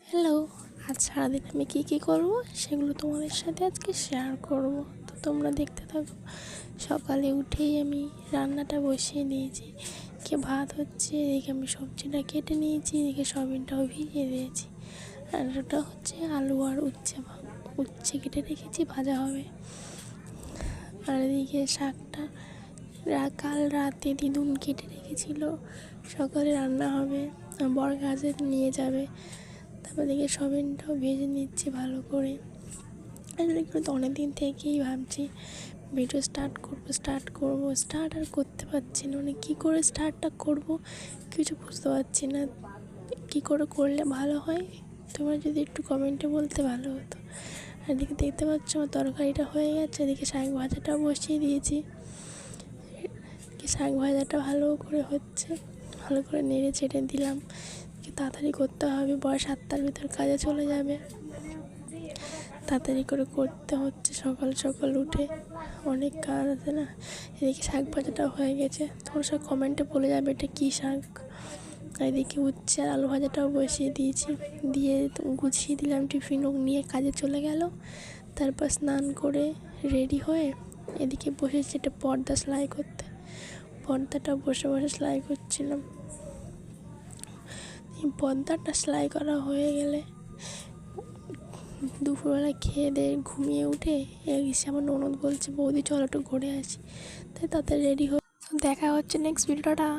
Hello. আজ সারাদিন আমি কী করব সেগুলো তোমাদের সাথে আজকে শেয়ার করব। তো তোমরা দেখতে থাকো। সকালে উঠেই আমি রান্নাটা বসিয়ে দিয়েছি। ভাত হচ্ছে, এদিকে আমি সবজিটা কেটে নিয়েছি, এদিকে সয়াবিনটাও ভিজিয়ে দিয়েছি। আর ওটা হচ্ছে আলু আর উচ্ছে কেটে রেখেছি, ভাজা হবে। আর এদিকে শাকটা কাল রাতে দিদুন কেটে রেখেছিল, সকালে রান্না হবে, বর কাজে নিয়ে যাবে। তারপর দেখে সয়াবিনটাও ভেজে নিচ্ছি ভালো করে। এগুলো তো অনেক দিন থেকেই ভাবছি ভিডিও স্টার্ট আর করতে পারছি না। কী করে স্টার্টটা করব কিছু বুঝতে পারছি না। কী করে করলে ভালো হয়, তোমরা যদি একটু কমেন্টে বলতে ভালো হতো। আর এদিকে দেখতে পাচ্ছ আমার তরকারিটা হয়ে গেছে, এদিকে শাক ভাজাটাও বসিয়ে দিয়েছি। শাক ভাজাটা ভালো করে হচ্ছে, ভালো করে নেড়ে চেড়ে দিলাম। তাড়াতাড়ি করতে হবে, বয়স 7টার ভিতর কাজে চলে যাবে, তাড়াতাড়ি করে করতে হচ্ছে। সকাল সকাল উঠে অনেক কাজ আছে না। এদিকে শাক ভাজাটা হয়ে গেছে, তোমরা সব কমেন্টে বলে যাবে এটা কী শাক। এদিকে উচ্ছে আর আলু ভাজাটাও বসিয়ে দিয়েছি, দিয়ে গুছিয়ে দিলাম। টিফিন নিয়ে কাজে চলে গেল। তারপর স্নান করে রেডি হয়ে এদিকে বসেছি একটা পর্দা সেলাই করতে। পর্দাটা বসে বসে সেলাই করছিলাম। পর্দাটা সেলাই করা হয়ে গেলে দুপুরবেলা খেয়ে দিয়ে ঘুমিয়ে উঠে এসে আমার ননদ বলছে, বৌদি চলো একটু ঘুরে আসি। তাই তাতে রেডি হয়ে দেখা হচ্ছে নেক্সট ভিডিওটা।